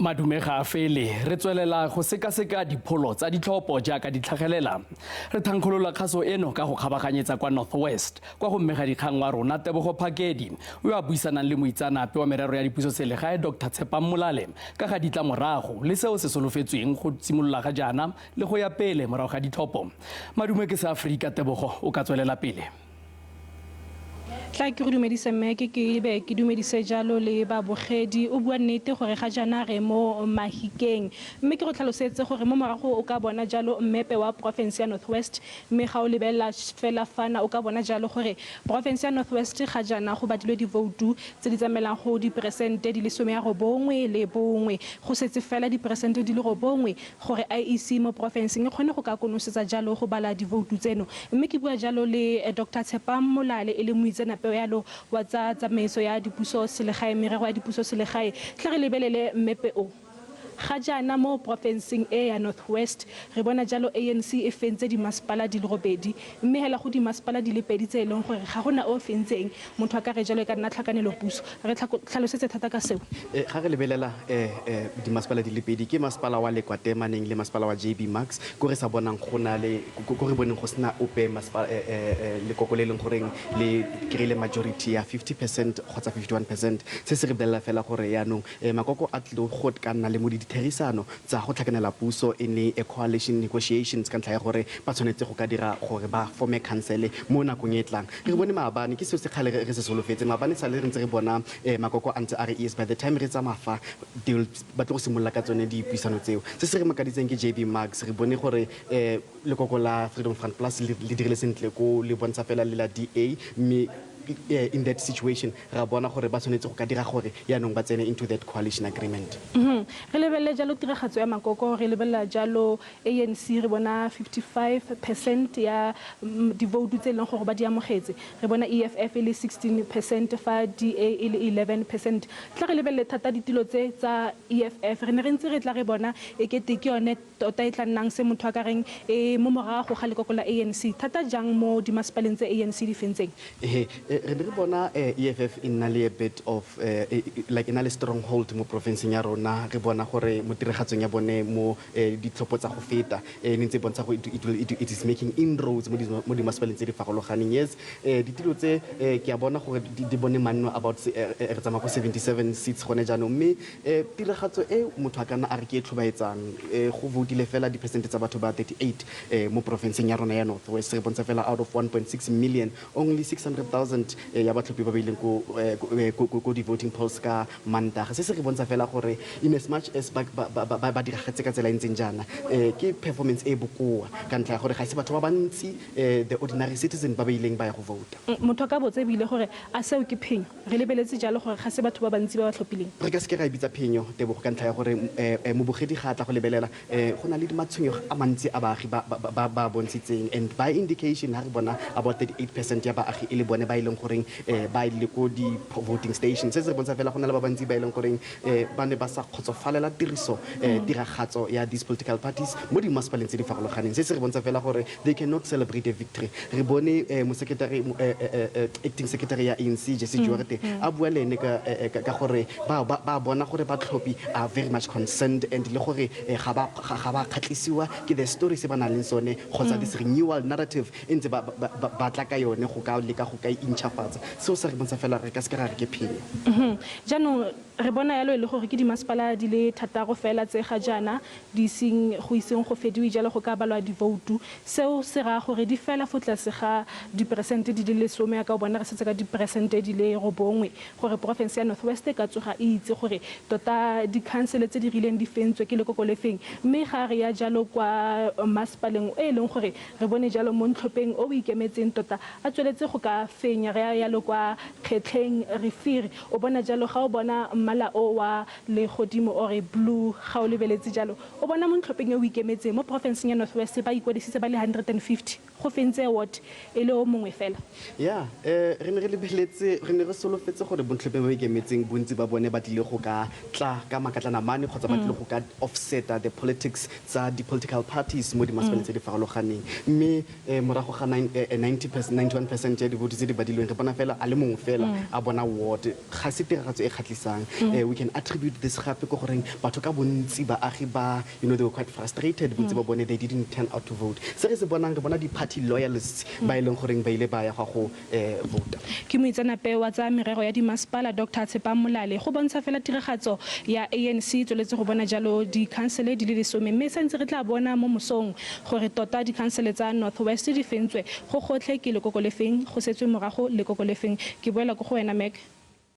Madumega a fele re tswelela go sekaseka dipholo tsa ditlhopho jaaka di tlhagelela re thankgolola kgaso eno ka go kgabaganyetsa kwa Northwest kwa go mmega dikgang wa rona Tebogo Phakedi o a buisanang le moitseanape wa merero ya dipuso selegae Dr. Tshepang Molale ka ga ditlamorago le seo se solofetsweng go simolola ga jaana le go ya pele morago ga ditlhopho. Madume ke sa Afrika Tebogo o ka tswelela pele. Tla ke go dumedisa mme ke be ke dumedise jalo le babogedi o bua nnete gore ga jana re mo mahikeng mme ke go tlhalosetse gore mo morago o ka bona jalo mmepe wa province ya Northwest mme ga o lebella fela fana o ka bona jalo gore province ya Northwest ga jana go badilwe di vote tse di tsamelang go di percent di le 19 le bongwe go setse fela di percent di le 9 gore IEC mo province e kgone go ka konosetsa jalo go bala di vote tseno mme ke bua jalo le Dr. Tshepang Molale e le moitseanape yalo wa tsa tsamaiso ya dipuso selegae merero ya dipuso selegae tla re lebelele mmepe o ga jana mo provinceng e ya Northwest re bona jalo ANC e fentse di masepala di le robedi mme hela go di masepala di le pedi tse eleng gore ga gona o fentseng motho a ka re jalo ka nna tlhakanelo puso re tlhalosetse thata ka seo ga re lebelela di masepala di le pedi ke masepala wa Lekwatemaneng le masepala wa JB Max go re sa bonang gona le go re boneng go sna ope masepala le kokole leng goreng le krile majority ya 50% kgotsa 51% se se re belela fela gore ya no makoko a tlo go ka nna le mo ditherisano tsa go tlhakanela puso ene a coalition negotiations ka ntlha ya gore ba tshwanetse go ka dira gore ba forme council mo nakong e tlang re bone maabane ke se se khale re se solofetse maabane sa le re ntse re bona makoko a ntse a re is by the time re tsa mafa ba tlo go simolla ka tsone di puisano tseo se se re makaditseng ke JB Max re bone gore lekoko la Freedom Front Plus le dirile sentle ko le bontsha fela le la DA mme in that situation ra bona gore ba tshwanetse go ka dira gore ya nong ba tsene into that coalition agreement re lebelle jalo tiragatso ya makoko re lebella jalo ANC re bona 55% ya di vote tse leng gore ba di amogetse re bona EFF le 16% fa DA le 11% tla re lebelle thata ditilo tse tsa EFF re ne re ntse re tla re bona e kete ke yone tota e tla nnang se motho a ka reng mo morago ga lekoko la ANC thata jang mo di masepaleng tse ANC di fentseng re bona EFF in a bit of like in a stronghold mo province ya rona re bona gore mo tiragatsong ya bone mo ditlhopho tsa go feta ntse bontsha go it is making inroads mo di masepaleng tse di farologaneng yes ditilo tse ke a bona gore di bone manno about re tsama go 77 seats gone jaanong mme tiragatso motho a kana a re ke tlhobaetsang go votile fela di percent tsa batho ba 38 mo province ya rona ya Northwest re bontsha fela out of 1.6 million only 600,000 ya batlhophi ba beileng ko di voting polls ka Mantaga se se re bontsha fela gore in as much as ba diragetse ka tsela ntseng jana ke performance e bokoa ka ntlha gore ga se batho ba bantsi the ordinary citizen ba beileng ba ya go vota motho ka botse bile gore a seo ke phenyo re lebeletse jalo gore ga se batho ba bantsi ba ba tlhophileng re ka se ke ra bitsa phenyo Tebogo ka ntlha ya gore mo bogedi ga tla go lebelela go na le matshwenyo a mantsi a baagi ba bontshitseng and by indication ha re bona about 38% ya baagi e le bone ba ileng goreng ba ile ko di voting stations se se bontsha fela go na le ba bantsi ba ileng goreng ba ne ba sa khotsofalela tiriso tiragatso ya these political parties mo di masepaleng tse di farologaneng se se re bontsha fela gore they cannot celebrate a victory re bone mo secretary acting secretary ya ANC Jesse Duarte a bua le ene ka gore ba bona gore ba tlhopi are very much concerned and le gore ga ba khatlisiwa ke the story se ba na leng sone khotsa this renewal narrative ntse ba tla ka yone go ka le ka go ka intšhafatsa seo se re bontsha fela re ka se ra re ke phenyo jaanong re bona yalo le gore ke di masepala di le thataro fela tse ga jana di seng go fediwe jalo go ka balwa di vote seo se ra gore di fela fo tlase ga di percent di le 10 ya ka bona re setse ka di percent di le 9 gore province ya Northwest ka tsoga e itse gore tota di council tse di rileng di fentswe ke lekoko le feng mme ga re ya jalo kwa masepaleng e leng gore re bone jalo mo ntlhopheng o ikemetseng tota a tsweletse go ka fenya re ya lo kwa kgetlheng refiri o bona jalo ga o bona mmala o wa le godimo ore blue ga o lebeletse jalo o bona mo ntlhopheng o ikemetseng mo province ya Northwest ba ikwadisitse ba le 150 go fentse what e le o mongwe fela ya re ne re lebeletse re ne re solofetse gore bontlhopheng ba ikemetseng bontsi ba bone ba dile go ka tla ka makatlana mane kgotsa ba dile go ka offset the politics tsa di political parties mo di masepaleng tse di farologaneng mme morago ga 91% ya di vote tse di badilweng re bona fela a le mongwe fela a bona ward ga se tiragatso e khatlisang We can attribute this gape ko goreng batho ka bontsi baagi ba they were quite frustrated bontsi ba bone they didn't turn out to vote. Se re se bonang re bona di-party loyalists ba e leng goreng ba ile ba ya go vota. Ke moitseanape wa tsa merero ya dimasepala Dr. Tshepang Molale go bontsha fela tiragatso ya ANC tsweletse go bona jalo di-councile di le 10 mme sentse re tla bona mo mosong gore tota di-councile tsa Northwest di fentswe go gotlhe ke lekoko le feng go setswe morago lekoko le feng ke boela go go wena Meg.